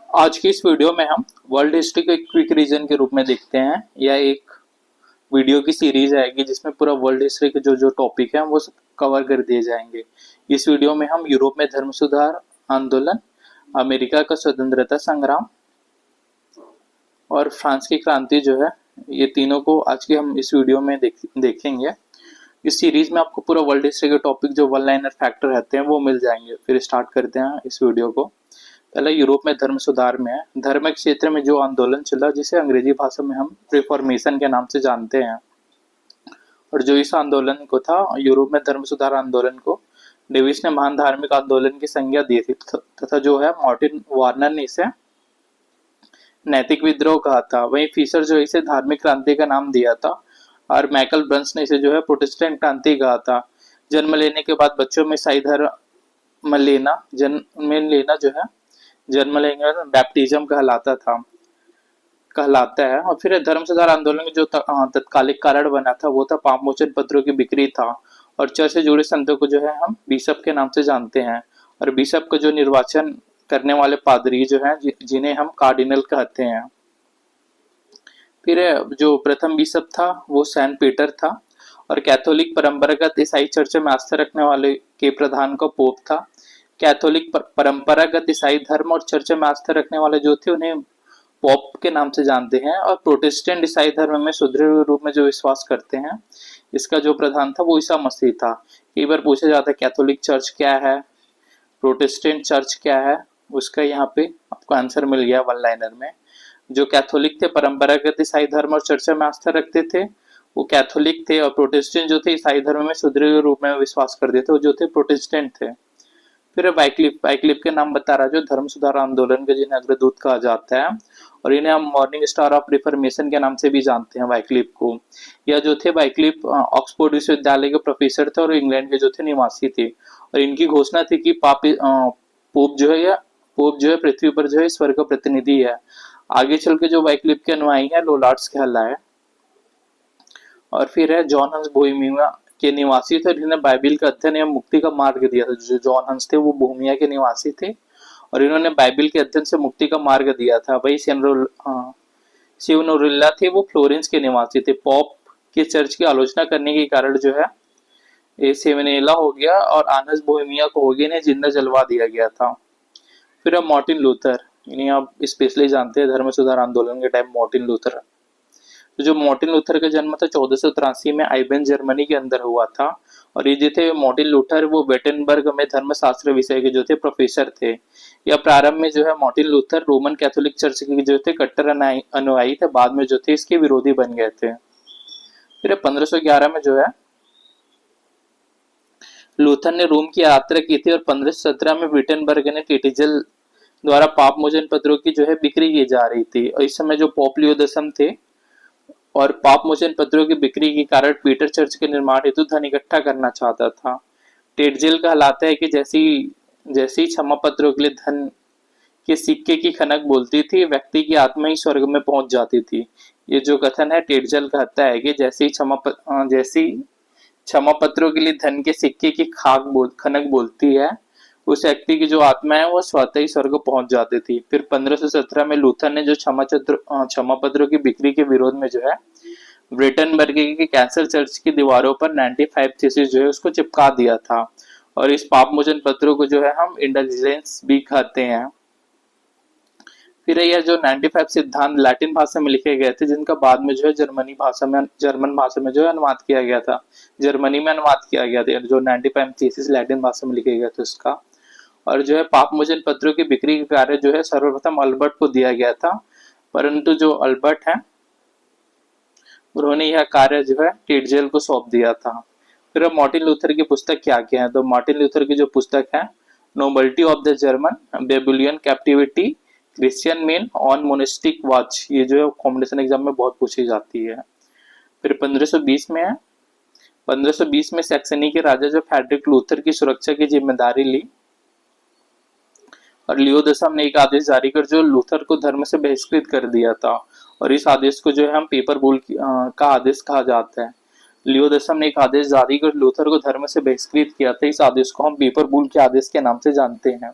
आज की इस वीडियो में हम वर्ल्ड हिस्ट्री को एक क्विक रीजन के रूप में देखते हैं। यह एक वीडियो की सीरीज आएगी जिसमें पूरा वर्ल्ड हिस्ट्री के जो जो टॉपिक है वो सब कवर कर दिए जाएंगे। इस वीडियो में हम यूरोप में धर्म सुधार आंदोलन, अमेरिका का स्वतंत्रता संग्राम और फ्रांस की क्रांति जो है, ये तीनों को आज के हम इस वीडियो में देखेंगे। इस सीरीज में आपको पूरा वर्ल्ड हिस्ट्री के टॉपिक जो वन लाइनर फैक्टर रहते हैं वो मिल जाएंगे। फिर स्टार्ट करते हैं इस वीडियो को। पहले यूरोप में धर्म सुधार में है। धर्म के क्षेत्र में जो आंदोलन चला जिसे अंग्रेजी भाषा में हम रिफॉर्मेशन के नाम से जानते हैं, और जो इस आंदोलन को था, यूरोप में धर्म सुधार आंदोलन को डेविस ने महान धार्मिक आंदोलन की संज्ञा दी थी तथा जो है मार्टिन वार्नर ने इसे नैतिक विद्रोह कहा था। वहीं फीसर जो इसे धार्मिक क्रांति का नाम दिया था और माइकल ब्रंस ने इसे जो है प्रोटेस्टेंट क्रांति कहा था। जन्म लेने के बाद बच्चों में ईसाई धर्म लेना जन्म लेंगे बैप्टिज्म कहलाता है। और फिर धर्म सुधार आंदोलन के जो तत्कालिक कारण बना था वो था पापमोचन पत्रों की बिक्री था, और चर्च से जुड़े संतों को जो है हम बिशप के नाम से जानते हैं, और बिशप का जो निर्वाचन करने वाले पादरी जो हैं जिन्हें हम कार्डिनल कहते हैं। फिर जो प्रथम बिशप था वो सेंट पीटर था, और कैथोलिक परंपरागत ईसाई चर्च में आस्था रखने वाले के प्रधान का पोप था। कैथोलिक परंपरागत ईसाई धर्म और चर्च में आस्था रखने वाले जो थे उन्हें पोप के नाम से जानते हैं। और प्रोटेस्टेंट ईसाई धर्म में सुदृढ़ रूप में जो विश्वास करते हैं, इसका जो प्रधान था वो ईसा मसीह था। कई बार पूछा जाता है कैथोलिक चर्च क्या है, प्रोटेस्टेंट चर्च क्या है, उसका यहाँ पे आपको आंसर मिल गया वन लाइनर में। जो कैथोलिक थे परंपरागत ईसाई धर्म और चर्च में आस्था रखते थे वो कैथोलिक थे, और प्रोटेस्टेंट जो थे ईसाई धर्म में सुदृढ़ रूप में विश्वास करते थे वो जो थे प्रोटेस्टेंट थे। फिर वाइक्लिफ के नाम बता रहा है जो धर्म सुधार आंदोलन के जिन्हें अग्रदूत कहा जाता है, और इन्हें हम मॉर्निंग स्टार ऑफ रिफॉर्मेशन के नाम से भी जानते हैं वाइक्लिफ को। यह जो थे वाइक्लिफ ऑक्सफोर्ड विश्वविद्यालय के प्रोफेसर थे और इंग्लैंड के जो थे निवासी थे, और इनकी घोषणा थी कि पोप जो है पृथ्वी पर जो है ईश्वर का प्रतिनिधि है। आगे चल के जो वाइक्लिफ के अनुयायी है लोलार्ड्स कहलाए। और फिर है जॉन हंस बोहेमिया के निवासी थे, जिन्हें बाइबिल का अध्ययन एवं मुक्ति का मार्ग दिया था। जो जॉन हंस थे वो बोहेमिया के निवासी थे और इन्होंने बाइबिल के अध्ययन से मुक्ति का मार्ग दिया था। वही सिवनोरिल्ला थे वो फ्लोरेंस के निवासी थे। पॉप के चर्च की आलोचना करने के कारण जो है ये सेवनेला हो गया और आनस बोहेमिया को हो गया, इन्हें जिंदा जलवा दिया गया था। फिर अब मार्टिन लूथर, इन्हें आप स्पेशली जानते हैं धर्म सुधार आंदोलन के टाइम मार्टिन लूथर। तो जो मार्टिन लूथर का जन्म था 1483 में आइबेन जर्मनी के अंदर हुआ था, और ये जो थे मार्टिन लूथर वो वेटेनबर्ग में धर्मशास्त्र विषय के जो थे प्रोफेसर थे। या प्रारंभ में जो है Martin Luther Roman Catholic church के जो थे कट्टर अनुयायी थे, बाद में जो थे इसके विरोधी बन गए थे। फिर 1511 में जो है लूथर ने रोम की यात्रा की थी, और 1517 में विटेनबर्ग ने टेटिजल द्वारा पाप मोचन पत्रों की जो है बिक्री की जा रही थी, और इस समय जो पोप लियो दसम थे और पाप मोचन पत्रों की बिक्री के कारण पीटर चर्च के निर्माण हेतु धन इकट्ठा करना चाहता था। टेटजेल कहलाता है कि जैसी क्षमा पत्रों के लिए धन के सिक्के की खनक बोलती थी, व्यक्ति की आत्मा ही स्वर्ग में पहुंच जाती थी। ये जो कथन है टेटजेल कहता है कि जैसी क्षमा पत्रों के लिए धन के सिक्के की खनक बोलती है, उस व्यक्ति की जो आत्मा है वो स्वतः ही स्वर्ग पहुंच जाती थी। फिर 1517 में लूथर ने जो क्षमा पत्रों की बिक्री के विरोध में जो है ब्रेटनबर्ग की कैंसर चर्च की दीवारों पर 95 थीसिस जो है उसको चिपका दिया था, और इस पाप मोचन पत्रों को जो है हम इंडल्जेंस भी कहते हैं। फिर यह जो 95 सिद्धांत लैटिन भाषा में लिखे गए थे, जिनका बाद में जो है जर्मन भाषा में जो है अनुवाद किया गया था, जर्मनी में अनुवाद किया गया था। जो 95 थीसिस लैटिन भाषा में लिखे गए थे उसका, और जो है पाप मोचन पत्रों की बिक्री का कार्य जो है सर्वप्रथम अल्बर्ट को दिया गया था, परंतु जो अल्बर्ट है उन्होंने यह कार्य जो है टेटजेल को सौंप दिया था। फिर अब मार्टिन लूथर की पुस्तक क्या क्या है, तो मार्टिन लूथर की जो पुस्तक है nobility of the German Babylonian captivity Christian men on monastic vows, ये जो है कॉम्पिटिशन एग्जाम में बहुत पूछी जाती है। फिर 1520 में है, 1520 में सैक्सनी के राजा जो फ्रेडरिक लूथर की सुरक्षा की जिम्मेदारी ली, और लियो दसम ने एक आदेश जारी कर जो लूथर को धर्म से बहिष्कृत कर दिया था, और इस आदेश को जो है हम पेपर बुल का आदेश कहा जाता है। लियो दसम ने एक आदेश जारी कर लूथर को धर्म से बहिष्कृत किया था, इस आदेश को हम पेपर बुल के आदेश के नाम से जानते हैं।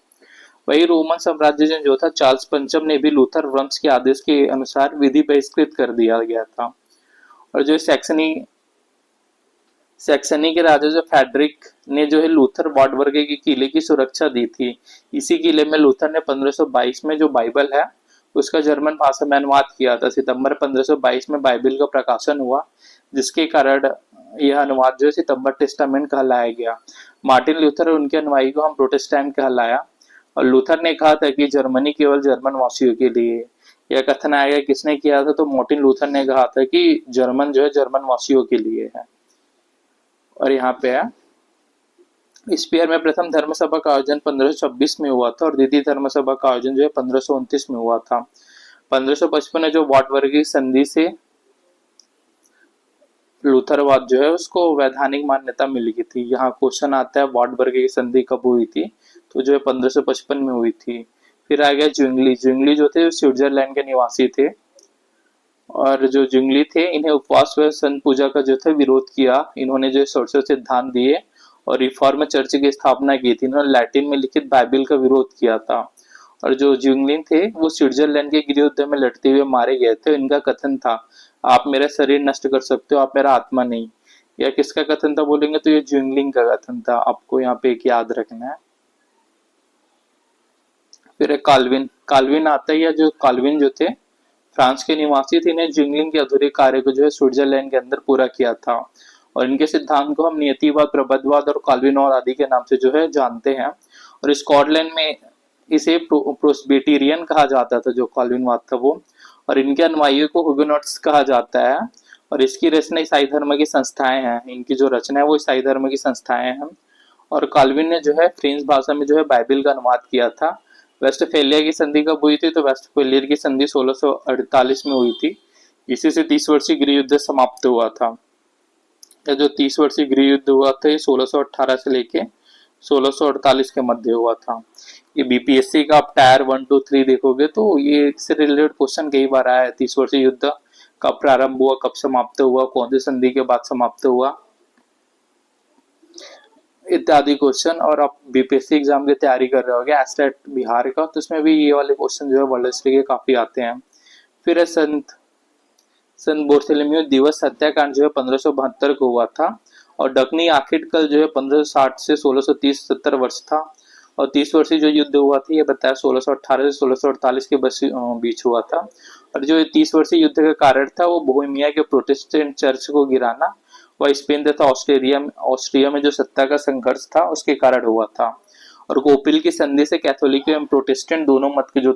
वही रोमन साम्राज्य जो था चार्ल्स पंचम ने भी लूथर वंश के आदेश के अनुसार विधि बहिष्कृत कर दिया गया था। और जो सैक्सनी सैक्सनी के राजा जो फेडरिक ने जो है लूथर वार्टबर्ग के किले की सुरक्षा दी थी। इसी किले में लूथर ने 1522 में जो बाइबल है उसका जर्मन भाषा में अनुवाद किया था। सितंबर 1522 में बाइबल का प्रकाशन हुआ, जिसके कारण यह अनुवाद जो है सितंबर टेस्टामेंट कहलाया गया। मार्टिन लूथर और उनके अनुयायी को हम प्रोटेस्टेंट कहलाया। और लूथर ने कहा था कि जर्मनी केवल जर्मन वासियों के लिए। यह कथन आएगा किसने किया था, तो मार्टिन लूथर ने कहा था कि जर्मन जो है जर्मन वासियों के लिए है। और यहाँ पे है स्पीयर में प्रथम धर्म सभा का आयोजन 1526 में हुआ था और द्वितीय धर्म सभा का आयोजन जो है 1529 में हुआ था। 1555 में जो वार्टबर्ग की संधि से लूथरवाद जो है उसको वैधानिक मान्यता मिल गई थी। यहाँ क्वेश्चन आता है वार्टबर्ग की संधि कब हुई थी, तो जो है 1555 में हुई थी। फिर आ गया ज्विंगली। ज्विंगली जो थे स्विट्जरलैंड के निवासी थे और जो ज्विंगली थे इन्हें उपवास व सन पूजा का जो था विरोध किया। इन्होंने जो सोशल सिद्धांत दिए और रिफॉर्म चर्च की स्थापना की थी। इन्होंने लैटिन में लिखित बाइबल का विरोध किया था। और जो ज्विंगलिन थे वो स्विट्जरलैंड के गृह युद्ध में लड़ते हुए मारे गए थे। इनका कथन था, आप मेरा शरीर नष्ट कर सकते हो, आप मेरा आत्मा नहीं। यह किसका कथन था बोलेंगे तो ये ज्विंगलिन का कथन था। आपको यहाँ पे एक याद रखना है। फिर काल्विन। काल्विन आता है, या जो काल्विन जो थे फ्रांस के निवासी थे, इन्हें ज्विंगलिन के अधूरे कार्य को जो है स्विट्जरलैंड के अंदर पूरा किया था। और इनके सिद्धांत को हम नियतिवाद, प्रबंधवाद और काल्विनवाद आदि के नाम से जो है जानते हैं। और स्कॉटलैंड में इसे प्रोस्बिटेरियन कहा जाता था, जो काल्विनवाद था वो। और इनके अनुयायियों को हुगेनॉट्स कहा जाता है। और इसकी रचना ईसाई धर्म की संस्थाएं हैं। इनकी जो रचना है वो ईसाई धर्म की संस्थाएं हैं। और काल्विन ने जो है फ्रेंच भाषा में जो है बाइबल का अनुवाद किया था। वेस्टफेलिया की संधि कब हुई थी, तो वेस्टफेलिया की संधि 1648 में हुई थी। इसी से 30 वर्षीय गृह युद्ध समाप्त हुआ था। यह जो 30 वर्षीय गृह युद्ध हुआ था ये 1618 से लेके 1648 के मध्य हुआ था। ये बीपीएससी का आप टायर 1, 2, 3 देखोगे तो ये इससे रिलेटेड क्वेश्चन कई बार आया है। 30 वर्षीय युद्ध कब प्रारंभ हुआ, कब समाप्त हुआ, कौन सी संधि के बाद समाप्त हुआ, इत्यादि क्वेश्चन। और आप बीपीएससी एग्जाम की तैयारी कर रहे होगे एस्टेट बिहार का, तो उसमें भी ये वाले क्वेश्चन जो है वर्ल्ड हिस्ट्री के काफी आते हैं। फिर है संत बार्थोलोम्यू दिवस हत्याकांड जो है 1572 को हुआ था। और डकनी आखिरकल जो है 1560 से 1630 70 वर्ष था। और 30 वर्षीय जो युद्ध हुआ था ये बताया 1618 से 1648 के बीच हुआ था। और जो 30 वर्षीय युद्ध का कारण था वो बोहेमिया के प्रोटेस्टेंट चर्च को गिराना व स्पेन तथा ऑस्ट्रिया में जो सत्ता का संघर्ष था उसके कारण हुआ था। और कोपिल की संधि से कैथोलिक एवं प्रोटेस्टेंट दोनों मत के जो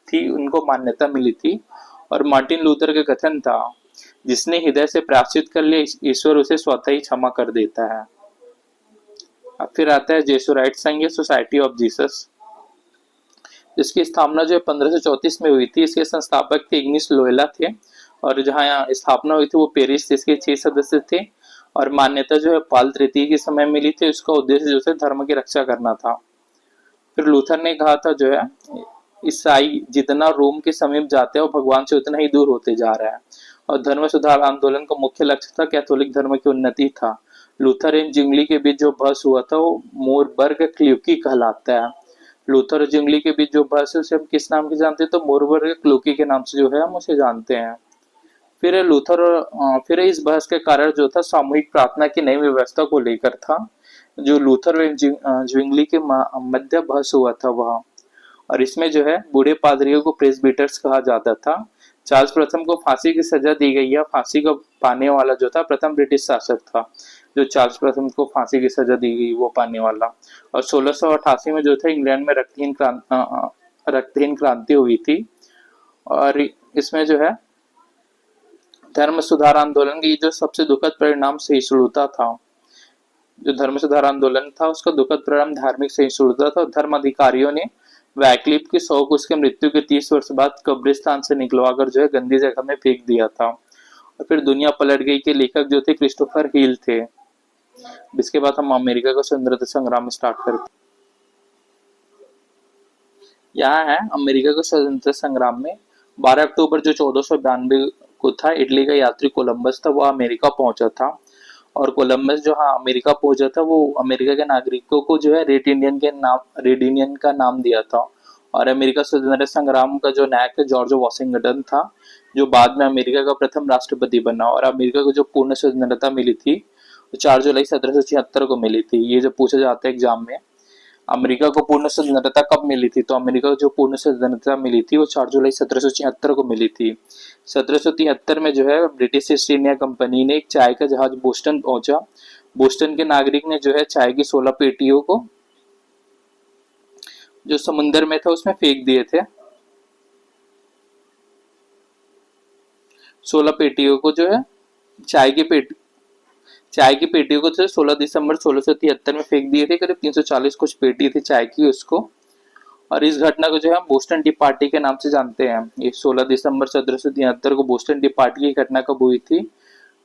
थी उनको मान्यता मिली थी। और मार्टिन लूथर का कथन था, जिसने हृदय से प्रायश्चित कर लिया ईश्वर उसे स्वतः ही क्षमा कर देता है। अब फिर आता है जेसुराइट संघ या सोसाइटी ऑफ जीसस, जिसकी स्थापना जो 1534 में हुई थी। इसके संस्थापक थे इग्निस लोयोला थे। और जहाँ स्थापना हुई थी वो पेरिस, जिसके 6 सदस्य थे। और मान्यता जो है पाल तृतीय के समय मिली थी। उसका उद्देश्य जो है धर्म की रक्षा करना था। फिर लूथर ने कहा था जो है ईसाई जितना रोम के समीप जाते हैं वो भगवान से उतना ही दूर होते जा रहा है। और धर्म सुधार आंदोलन का मुख्य लक्ष्य था कैथोलिक धर्म की उन्नति था। लूथर एवं जिंगली के बीच जो बहस हुआ था वो मोरबर्ग क्ल्यूकी कहलाता है। लूथर और जिंगली के बीच जो बहस है उसे हम किस नाम से जानते हैं, तो मोरबर्ग क्ल्यूकी के नाम से जो है हम उसे जानते हैं। फिर लूथर फिर इस बहस के कारण जो था सामूहिक प्रार्थना की नई व्यवस्था को लेकर था। जो लूथर एवं ज्विंगली के मध्य बहस हुआ था वह। और इसमें जो है बूढ़े पादरियों को प्रेस्बिटर्स कहा जाता था। चार्ल्स प्रथम को फांसी की सजा दी गई है। फांसी को पाने वाला जो था प्रथम ब्रिटिश शासक था। जो चार्ल्स प्रथम को फांसी की सजा दी गई वो पाने वाला। और 1688 में जो था इंग्लैंड में रक्तहीन क्रांति हुई थी। और इसमें जो है धर्म सुधार आंदोलन की जो सबसे दुखद परिणाम सहिष्णुता था। जो धर्म सुधार आंदोलन था उसका दुखद परिणाम धार्मिक सहिष्णुता था। धर्म अधिकारियों ने वैक्लिफ की शौक उसके मृत्यु के 30 वर्ष बाद कब्रिस्तान से निकलवाकर जो है गंदी जगह में फेंक दिया था। और फिर दुनिया पलट गई के लेखक जो थे क्रिस्टोफर हील थे। इसके बाद हम अमेरिका का स्वतंत्रता संग्राम स्टार्ट करते। यहाँ है अमेरिका का स्वतंत्रता संग्राम में 12 अक्टूबर जो 1492 को था, इटली का यात्री कोलंबस था, वह अमेरिका पहुंचा था। और कोलंबस जो हाँ अमेरिका पहुंचा था वो अमेरिका के नागरिकों को जो है रेड इंडियन का नाम दिया था। और अमेरिका स्वतंत्रता संग्राम का जो नायक जॉर्ज वॉशिंगटन था, जो बाद में अमेरिका का प्रथम राष्ट्रपति बना। और अमेरिका को जो पूर्ण स्वतंत्रता मिली थी वो 4 जुलाई 1776 को मिली थी। ये जो पूछा जाता है एग्जाम में, अमेरिका को पूर्ण स्वतंत्रता कब मिली थी, तो अमेरिका को जो पूर्ण स्वतंत्रता मिली थी वो 4 जुलाई 1776 को मिली थी। 1773 में जो है ब्रिटिश ईस्ट इंडिया कंपनी ने एक चाय का जहाज बोस्टन पहुंचा। बोस्टन के नागरिक ने जो है चाय की 16 पेटियों को जो समुंदर में था उसमें फेंक दिए थे। 16 पेटियों को जो है चाय की पेटियों को जो 16 दिसंबर 1673 में फेंक दिए थे। करीब 340 कुछ पेटी थी चाय की उसको। और इस घटना को जो है हम बोस्टन टी पार्टी के नाम से जानते हैं। ये 16 दिसंबर 1773 को बोस्टन टी पार्टी की घटना कब हुई थी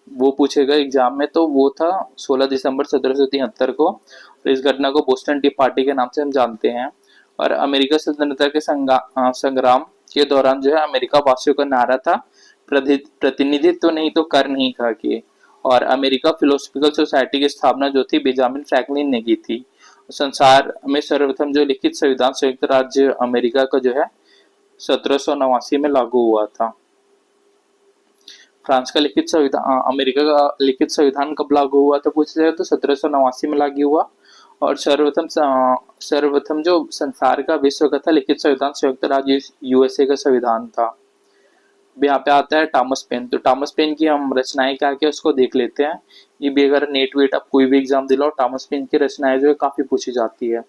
वो पूछेगा एग्जाम में, तो वो था 16 दिसंबर 1773 को। और इस घटना को बोस्टन टी पार्टी के नाम से हम जानते हैं। और अमेरिका स्वतंत्रता के संग्राम के दौरान जो है अमेरिका वासियों का नारा था, प्रतिनिधित्व नहीं तो कर नहीं खा के। और अमेरिका फिलोसफिकल सोसाइटी की स्थापना जो थी बेंजामिन फ्रैंकलिन ने की थी। संसार में सर्वप्रथम जो लिखित संविधान संयुक्त राज्य अमेरिका का जो है 1789 में लागू हुआ था। फ्रांस का लिखित संविधान अमेरिका का लिखित संविधान कब लागू हुआ था पूछा जाए तो 1789 में लागू हुआ। और सर्वप्रथम जो संसार का विश्व का था लिखित संविधान संयुक्त राज्य यूएसए का संविधान था। यहाँ पे आता है टॉमस पेन। तो टॉमस पेन की हम रचनाएं क्या क्या उसको देख लेते हैं। ये भी अगर नेट वेट आप कोई भी एग्जाम दिलाओ, टॉमस पेन की रचनाएं जो है काफी पूछी जाती है।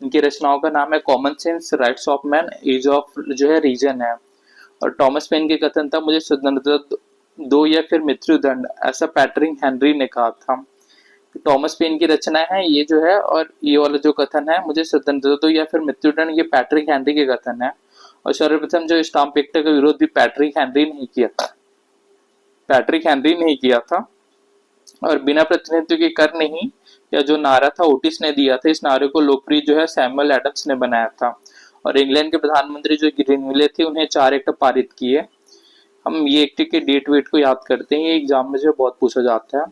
इनकी रचनाओं का नाम है common sense, rights of man, age of जो है रीजन है। और टॉमस पेन के कथन था, मुझे स्वतंत्रता दो या फिर मृत्युदंड, ऐसा पैट्रिक हेनरी ने कहा था। टॉमस पेन की रचना है ये जो है। और ये वाला जो कथन है, मुझे स्वतंत्रता दो या फिर मृत्युदंड, ये पैट्रिक हेनरी के कथन है। और सर्वप्रथम जो स्टाम्प एक्ट का विरोध भी पैट्रिक हेनरी नहीं किया था। और बिना प्रतिनिधित्व के कर नहीं, या जो नारा था ओटिस ने दिया था। इस नारे को लोकप्रिय जो है सैमुअल एडम्स ने बनाया था। और इंग्लैंड के प्रधानमंत्री जो ग्रीनविले थे उन्हें 4 एक्ट पारित किए। हम ये एक्ट के डेट वेट को याद करते हैं, ये एग्जाम में जो बहुत पूछा जाता है।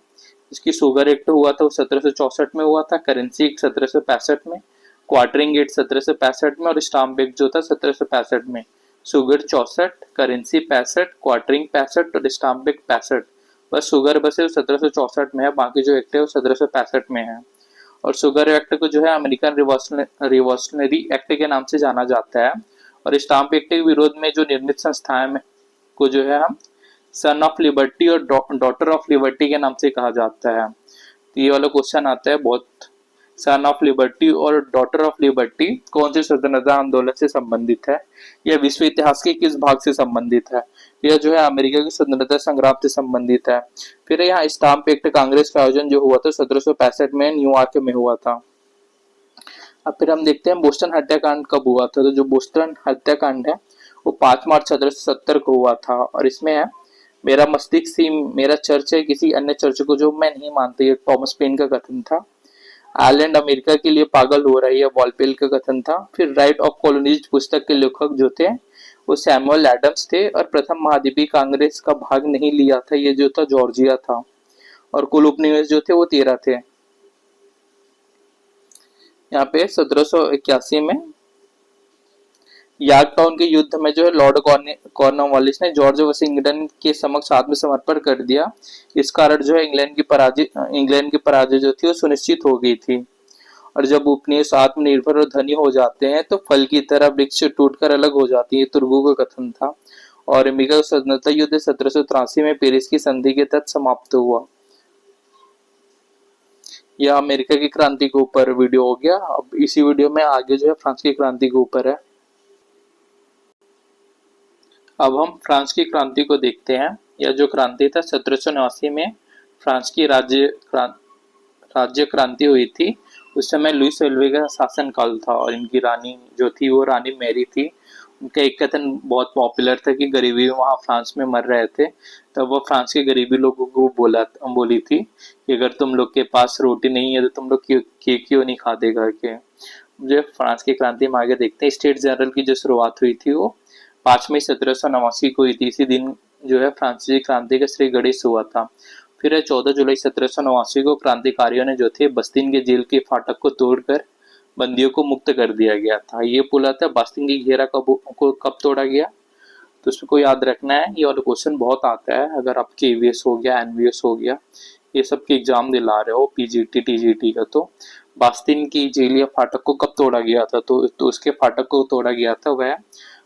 इसकी शुगर एक्ट हुआ था वो 1764 में हुआ था, करेंसी एक्ट 1765 में, क्वार्टरिंग एक्ट 1765 में, और स्टाम्प एक्ट जो था 1765 में। शुगर 64, करेंसी 65, क्वार्टरिंग 65 और स्टाम्प एक्ट 65। बस शुगर बस 1764 में है, बाकी जो एक्ट है वो 1765 में है। और शुगर एक्ट को जो है अमेरिकन रिवॉल्यूशनरी एक्ट के नाम से जाना जाता है। और स्टाम्प एक्ट के विरोध में जो निर्मित संस्थाएं को जो है हम सन ऑफ लिबर्टी और डॉटर ऑफ लिबर्टी के नाम से कहा जाता है। तो ये वाला क्वेश्चन आता है बहुत। सन ऑफ लिबर्टी और डॉटर ऑफ लिबर्टी कौन से स्वतंत्रता आंदोलन से संबंधित है? यह विश्व इतिहास के किस भाग से संबंधित है? यह जो है अमेरिका के स्वतंत्रता संग्राम से संबंधित है। फिर यहाँ स्टाम्प एक्ट कांग्रेस का आयोजन जो हुआ था 1765 में न्यूयॉर्क में हुआ था। अब फिर हम देखते हैं बोस्टन हत्याकांड कब हुआ था। तो जो बोस्टन हत्याकांड है वो 5 मार्च 1770 को हुआ था। और इसमें है, मेरा मस्तिष्क ही मेरा चर्च है, किसी अन्य चर्च को जो मैं नहीं मानता, ये टॉमस पेन का कथन था। आयरलैंड अमेरिका के लिए पागल हो रही है, वॉलपेल का कथन था। फिर राइट ऑफ कॉलोनीज पुस्तक के लेखक जो थे वो सैमुअल एडम्स थे। और प्रथम महाद्वीपीय कांग्रेस का भाग नहीं लिया था, ये जो था जॉर्जिया था। और कुल उपनिवेश जो थे वो 13 थे। यहाँ पे 1781 में यॉर्कटाउन के युद्ध में जो है लॉर्ड कॉर्नवालिस ने जॉर्ज वॉशिंगटन के समक्ष आत्मसमर्पण कर दिया। इस कारण जो है इंग्लैंड की पराजय जो थी वो सुनिश्चित हो गई थी। और जब उपनिवेश आत्मनिर्भर और धनी हो जाते हैं तो फल की तरह वृक्ष टूटकर अलग हो जाती है, तुर्गो का कथन था। और अमेरिका का स्वतंत्रता युद्ध 1783 में पेरिस की संधि के तहत समाप्त हुआ। यह अमेरिका की क्रांति के ऊपर वीडियो हो गया। अब इसी वीडियो में आगे जो है फ्रांस की क्रांति के ऊपर है। अब हम फ्रांस की क्रांति को देखते हैं। यह जो क्रांति था 1789 में फ्रांस की राज्य क्रांति हुई थी। उस समय लुइस एल्वे का शासन काल था और इनकी रानी जो थी वो रानी मैरी थी। उनका एक कथन बहुत पॉपुलर था कि गरीबी में वहाँ फ्रांस में मर रहे थे, तब वो फ्रांस के गरीबी लोगों को बोली थी कि अगर तुम लोग के पास रोटी नहीं है तो तुम लोग क्यों नहीं खाते घर के। मुझे फ्रांस की क्रांति में आगे देखते हैं। स्टेट जनरल की जो शुरुआत हुई थी वो 5 मई 1789 को हुई थी। इसी दिन जो है फ्रांसीसी क्रांति का श्री गणेश हुआ था। फिर 14 जुलाई 1789 को क्रांतिकारियों ने जो थे बस्तीन के जेल के फाटक को तोड़कर बंदियों को मुक्त कर दिया गया था। ये बोला था बस्तीन की घेरा कब तोड़ा गया, तो उसको याद रखना है। ये वाला क्वेश्चन बहुत आता है, अगर आपके ईवीएस हो गया, एनवीएस हो गया, ये सब के एग्जाम दिला रहे हो, पीजीटी टीजीटी का, तो बास्तीन की जेल या फाटक को कब तोड़ा गया था, तो उसके फाटक को तोड़ा गया था वह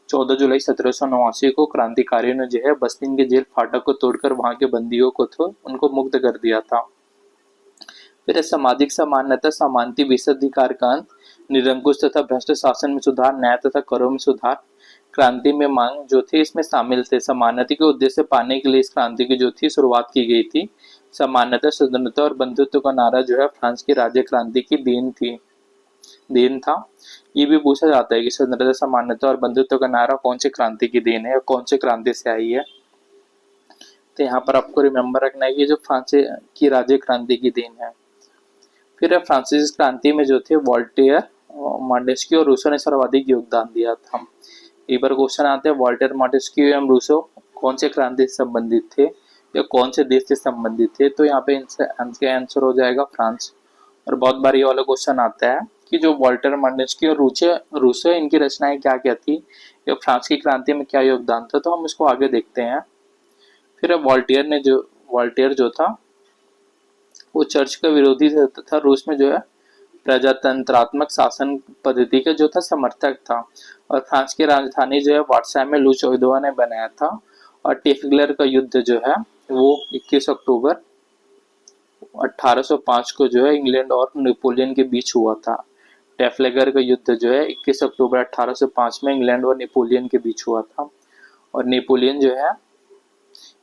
14 जुलाई 1789 को क्रांतिकारियों ने जो है बस्तीन के जेल फाटक को तोड़कर वहां के बंदियों को तो उनको मुक्त कर दिया था। फिर सामाजिक समानता, समानती, विशेषाधिकार का अंत, निरंकुश तथा भ्रष्ट शासन में सुधार, न्याय तथा करों में सुधार, क्रांति में मांग जो थे इसमें शामिल थे। समानता के उद्देश्य पाने के लिए इस क्रांति की जो थी शुरुआत की गई थी। समानता, स्वतंत्रता और बंधुत्व का नारा जो है फ्रांस की राज्य क्रांति की देन था। ये भी पूछा जाता है कि स्वतंत्रता, समानता और बंधुत्व का नारा कौन सी क्रांति की देन है और कौन सी क्रांति से आई है। तो यहाँ पर आपको रिमेम्बर रखना है कि जो फ्रांस की राज्य क्रांति की देन है। फिर फ्रांसीसी क्रांति में जो थे वॉल्टेयर, मॉन्टेस्क्यू और रूसो ने सर्वाधिक योगदान दिया था। एक बार क्वेश्चन आते हैं वॉल्टेयर, मॉन्टेस्क्यू एवं रूसो कौन से क्रांति से संबंधित थे या कौन से देश से संबंधित थे, तो यहाँ पे इनका आंसर हो जाएगा फ्रांस। और बहुत बार ये वाला क्वेश्चन आता है कि जो वॉल्टेयर, मॉन्टेस्क्यू और रूसो इनकी रचनाएं क्या क्या थी या फ्रांस की क्रांति में क्या योगदान था, तो हम इसको आगे देखते हैं। फिर वॉल्टेयर जो था वो चर्च का विरोधी था, रूस में जो है प्रजातंत्रात्मक शासन पद्धति का जो था समर्थक था। और फ्रांस की राजधानी जो है वार्सा में लू चौदवा ने बनाया था। और टेफ्लिगर का युद्ध जो है वो 21 अक्टूबर 1805 को जो है इंग्लैंड और नेपोलियन के बीच हुआ था। टेफ्लिगर का युद्ध जो है 21 अक्टूबर 1805 में इंग्लैंड और नेपोलियन के बीच हुआ था। और नेपोलियन जो है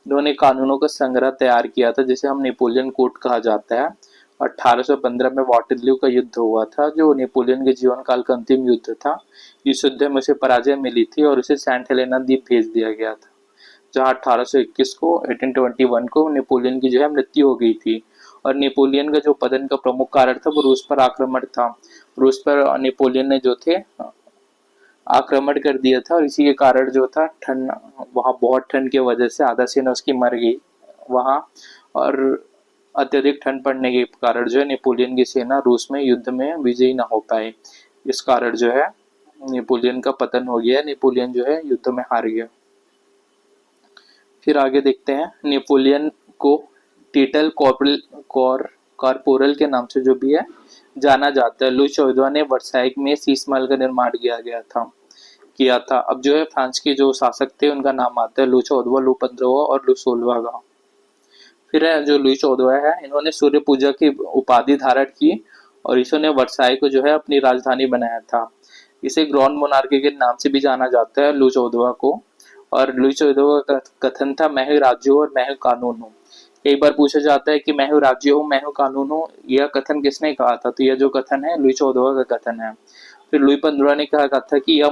इन्होंने कानूनों का संग्रह तैयार किया था जिसे हम नेपोलियन कोड कहा जाता है। 1815 में वाटरलू का युद्ध हुआ था जो नेपोलियन के जीवन काल का अंतिम युद्ध था। इस युद्ध में उसे पराजय मिली थी और उसे सेंट हेलेना द्वीप भेज दिया गया था, जहां 1821 को नेपोलियन की जो है मृत्यु हो गई थी। और नेपोलियन का जो पतन का प्रमुख कारण था वो रूस पर आक्रमण था। रूस पर नेपोलियन ने जो थे आक्रमण कर दिया था और इसी के कारण जो था ठंड, वहाँ बहुत ठंड की वजह से आधा सेना उसकी मर गई वहाँ। और अत्यधिक ठंड पड़ने के कारण जो है नेपोलियन की सेना रूस में युद्ध में विजयी ना हो पाए। इस कारण जो है नेपोलियन का पतन हो गया, नेपोलियन जो है युद्ध में हार गया। फिर आगे देखते हैं नेपोलियन को टिटल कॉर्पोरल के नाम से जो भी है जाना जाता है। लुई 14 ने वर्साइक में शीश महल का निर्माण किया था। अब जो है फ्रांस के जो शासक थे उनका नाम आता है लुई 14, लुई 15 और लुई 16 का। फिर जो लुई 14 है इन्होंने सूर्य पूजा की उपाधि धारण की और इन्होंने वर्साई को जो है अपनी राजधानी बनाया था। इसे ग्रैंड मोनार्की के नाम से भी जाना जाता है लुई 14 को। और लुई 14 का कथन था मैं ही राज्य हूँ और मैं ही कानून हूँ। एक बार पूछा जाता है कि मैं हूँ राज्य हूँ, मैं हूँ कानून हूँ, यह कथन किसने कहा था, तो यह जो कथन है लुई 14 का कथन है। फिर लुई 15 ने कहा था कि यह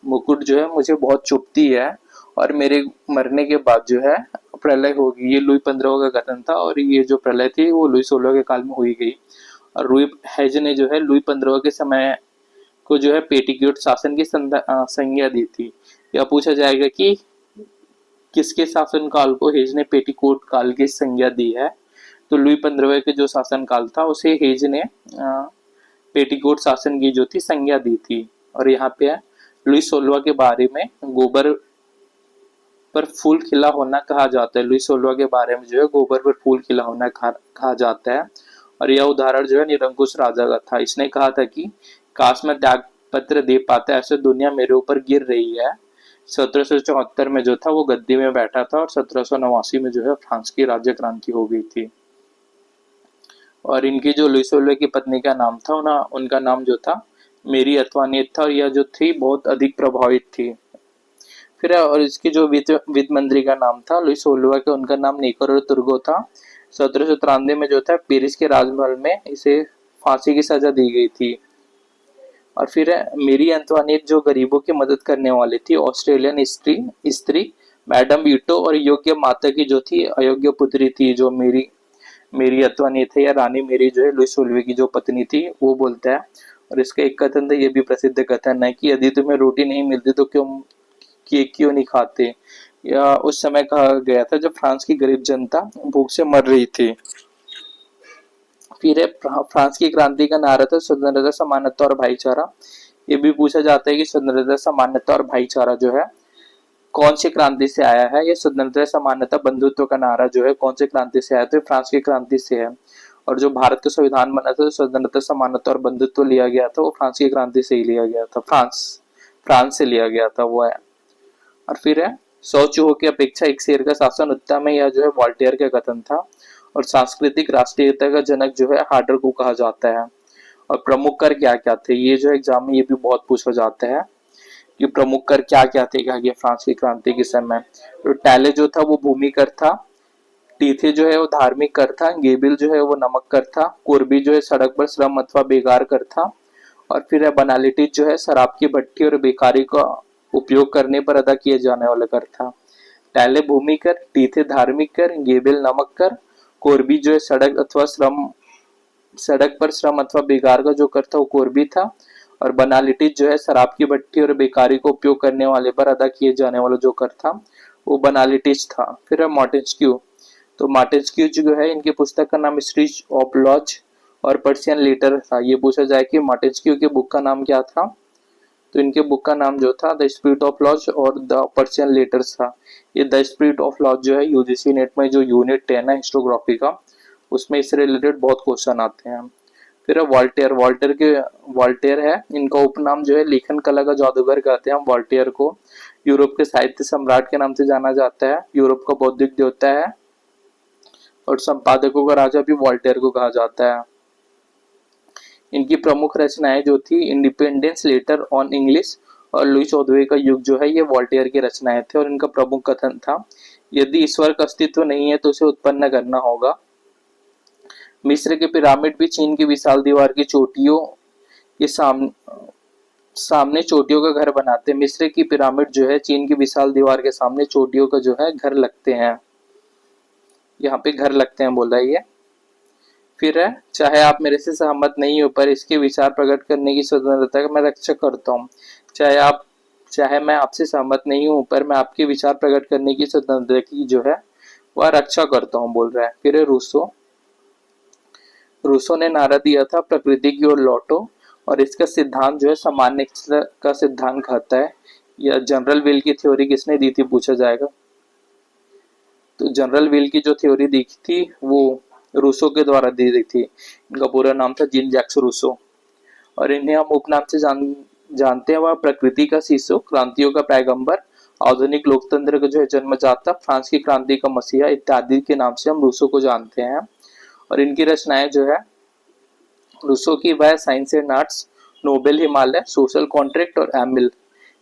मुकुट जो है मुझे बहुत चुभती है और मेरे मरने के बाद जो है प्रलय होगी। ये लुई 15 का कथन था और ये जो प्रलय थी वो लुई 16 के काल में हुई गई। और लुई हेज ने जो है लुई 15 के समय को जो है पेटिकोट शासन की संज्ञा दी थी। यह पूछा जाएगा कि किसके शासन काल को हेज ने पेटिकोट काल की संज्ञा दी है, तो लुई 15 के जो शासन काल था उसे हेज ने पेटिकोट शासन की जो थी संज्ञा दी थी। और यहाँ पे है लुई 16 के बारे में गोबर पर फूल खिला होना कहा जाता है। लुई 16 के बारे में जो है गोबर पर फूल खिला होना कहा जाता है। और यह उदाहरण जो है निरंकुश राजा का था। इसने कहा था कि काश मैं त्याग पत्र दे पाता, ऐसे दुनिया मेरे ऊपर गिर रही है। 1774 में जो था वो गद्दी में बैठा था और 1789 में जो है फ्रांस की राज्य क्रांति हो गई थी। और इनकी जो लुई 16 की पत्नी का नाम था उनका नाम जो था मेरी अतवानियत था और यह जो थी बहुत अधिक प्रभावित थी। फिर और इसके जो वित्त मंत्री का नाम था लुई 16 के, उनका नाम निकोलो तुर्गो था। 1793 में जो था पेरिस के राजमहल में इसे फांसी की सजा दी गई थी। और फिर मेरी अंतवानियत जो गरीबों की मदद करने वाली थी, ऑस्ट्रेलियन स्त्री मैडम वीटो और योग्य माता की जो थी अयोग्य पुत्री थी जो मेरी अंतवानियत है या रानी मेरी जो है लुई 16 की जो पत्नी थी वो बोलता है। और इसका एक कथन था, ये भी प्रसिद्ध कथन है कि यदि तुम्हें रोटी नहीं मिलती तो क्यों नहीं खाते, या उस समय कहा गया था जब फ्रांस की गरीब जनता भूख से मर रही थी। फिर है फ्रांस की क्रांति का नारा था स्वतंत्रता, समानता और भाईचारा। ये भी पूछा जाता है कि स्वतंत्रता, समानता और भाईचारा जो है कौन सी क्रांति से आया है। ये स्वतंत्रता, समानता, बंधुत्व का नारा जो है कौन सी क्रांति से आया, तो फ्रांस की क्रांति से है। और जो भारत का संविधान बना था, स्वतंत्रता, समानता और बंधुत्व लिया गया था, वो फ्रांस की क्रांति से ही लिया गया था। फ्रांस फ्रांस से लिया गया था वो है। और फिर है 100 चूहों की अपेक्षा एक शेर का शासन उत्तम है, यह जो है वॉल्टेयर का कथन था। और सांस्कृतिक राष्ट्रीयता का जनक जो है हार्डर को कहा जाता है। और प्रमुख कर क्या क्या थे, ये जो एग्जाम में ये भी बहुत पूछा जाता है कि प्रमुख कर क्या क्या थे कहा गया फ्रांस की क्रांति के समय। तो टैले जो था वो भूमि कर था, टीथे जो है वो धार्मिक कर था, गेबिल जो है वो नमक कर था, कोरबी जो है सड़क पर श्रम अथवा बेकार कर था, और फिर है बनालिटी जो है शराब की भट्टी और बेकारी का उपयोग करने पर अदा किए जाने वाला कर था। टैले भूमि कर, टीथे धार्मिक कर, गेबिल नमक कर, कोरबी जो है सड़क पर श्रम अथवा बेकार का जो कर था वो कोरबी था, और बनालिटी जो है शराब की भट्टी और बेकारी को उपयोग करने वाले पर अदा किए जाने वाला जो कर था वो बनालिटिज था। फिर है मॉन्टेस्क्यू। तो मॉन्टेस्क्यू जो है इनकी पुस्तक का नाम स्पीच ऑफ लॉज और पर्शियन लेटर था। ये पूछा जाए कि मॉन्टेस्क्यू की बुक का नाम क्या था, तो इनके बुक का नाम जो था द स्पिरिट ऑफ लॉज और द पर्शियन लेटर्स था। ये द स्पिरिट ऑफ लॉज जो है यूजीसी नेट में जो यूनिट 10 है हिस्टोग्राफी का, उसमें इससे रिलेटेड बहुत क्वेश्चन आते हैं। फिर है वॉल्टेयर है, इनका उपनाम जो है लेखन कला का जादूगर कहते हैं हम वॉल्टेयर को। यूरोप के साहित्य सम्राट के नाम से जाना जाता है, यूरोप का बौद्धिक देवता है, और संपादकों का राजा भी वॉल्टेयर को कहा जाता है। इनकी प्रमुख रचनाएं जो थी इंडिपेंडेंस लेटर ऑन इंग्लिश और लुई 14वें का युग जो है ये वॉल्टेयर की रचनाएं थे। और इनका प्रमुख कथन था यदि ईश्वर का अस्तित्व नहीं है तो उसे उत्पन्न करना होगा। मिस्र के पिरामिड भी चीन की विशाल दीवार की चोटियों के सामने चोटियों का घर बनाते हैं। मिस्र की पिरामिड जो है चीन की विशाल दीवार के सामने चोटियों का जो है घर लगते हैं, यहाँ पे घर लगते हैं बोल रहा है ये। फिर है चाहे आप मेरे से सहमत नहीं हो पर इसके विचार प्रकट करने की स्वतंत्रता का मैं रक्षा करता हूँ। चाहे मैं आपसे सहमत नहीं हूँ पर मैं आपके विचार प्रकट करने की स्वतंत्रता की जो है वह रक्षा करता हूँ बोल रहा है। फिर है रूसो ने नारा दिया था प्रकृति की ओर लौटो, और इसका सिद्धांत जो है सामान्य का सिद्धांत कहता है। या जनरल विल की थ्योरी किसने दी थी पूछा जाएगा, तो जनरल विल की जो थ्योरी दी थी वो रूसो के द्वारा दी गई थी। इनका पूरा नाम था जीन जैक्स रूसो, और इन्हें हम उपनाम से जानते हैं। वह प्रकृति का शिशु, क्रांतियों का पैगंबर, आधुनिक लोकतंत्र का जो है जन्मदाता, फ्रांस की क्रांति का मसीहा इत्यादि के नाम से हम रूसो को जानते हैं। और इनकी रचनाएं जो है रूसो की वह science and arts, Nobel Himalaya, social contract और एमिल,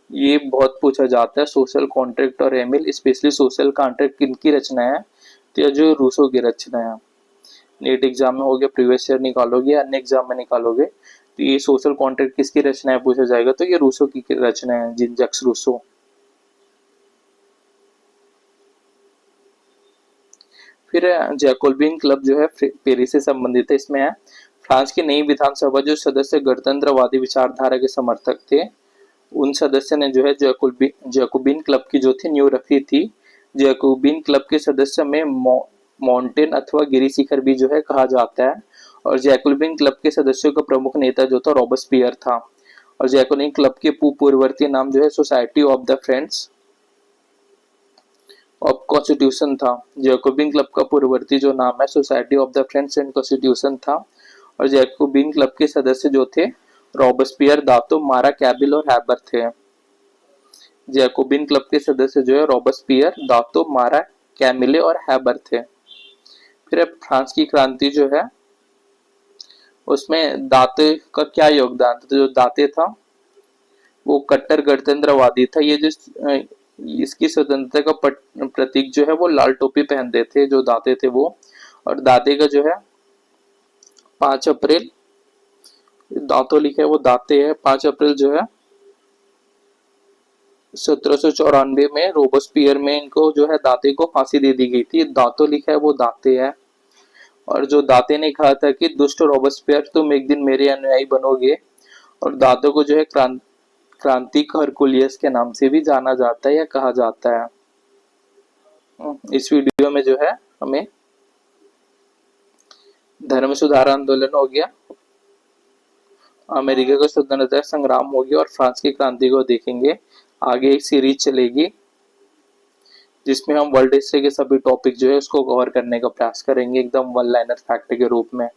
ये बहुत पूछा जाता है। सोशल कॉन्ट्रैक्ट और एमिल, स्पेशली सोशल कॉन्ट्रैक्ट किनकी रचना है, तो यह जो रूसो की रचना है। नेट एग्जाम में हो गया, प्रीवियस ईयर निकालोगे, अन्य एग्जाम में निकालोगे, तो ये सोशल कॉन्ट्रैक्ट किसकी रचना है पूछा जाएगा, तो ये रूसो की रचना है, जीन जैक्स रूसो। फिर जैकोबिन क्लब जो है पेरिस से संबंधित है। इसमें है फ्रांस की नई विधानसभा जो सदस्य गणतंत्रवादी विचारधारा के समर्थक थे, उन सदस्य ने जो है जैकोबिन क्लब की जो थी न्यू रखी थी। जैकोबिन क्लब के सदस्य में माउंटेन अथवा गिरी शिखर भी जो है कहा जाता है। और जैकोबिन क्लब के सदस्यों का प्रमुख नेता जो था रॉबस्पियर था। और जैकोबिन क्लब के पूर्ववर्ती नाम जो है society of the friends of constitution था। जैकोबिन क्लब का पूर्ववर्ती जो नाम है society of the friends and constitution था। और जैकोबिन क्लब के सदस्य जो थे रॉबस्पियर, दातो, मारा, कैबिल और हैबर थे। जैकोबिन क्लब के सदस्य जो है रॉबस्पियर, दातो, मारा, कैमिले और हैबर थे। फिर फ्रांस की क्रांति जो है उसमें दाते का क्या योगदान था, तो जो दाते था वो कट्टर गणतंत्रवादी था। ये जो इसकी स्वतंत्रता का प्रतीक जो है वो लाल टोपी पहनते थे जो दाते थे वो। और दाते का जो है 5 अप्रैल, दांतों लिखे है वो दाते है, 5 अप्रैल जो है 1794 में रोबस्पियर में इनको जो है दाते को फांसी दे दी गई थी। दांतों लिखा है वो दाते है। और जो दाते ने कहा था कि दुष्ट रोबस्पियर तुम एक दिन मेरे अनुयायी बनोगे। और दातों को जो है क्रांतिक हरकुलियस के नाम से भी जाना जाता है या कहा जाता है। इस वीडियो में जो है हमें धर्म सुधार आंदोलन हो गया, अमेरिका का स्वतंत्रता संग्राम हो गया और फ्रांस की क्रांति को देखेंगे। आगे एक सीरीज चलेगी जिसमें हम वर्ल्ड हिस्ट्री के सभी टॉपिक जो है उसको कवर करने का प्रयास करेंगे एकदम वन लाइनर फैक्ट के रूप में।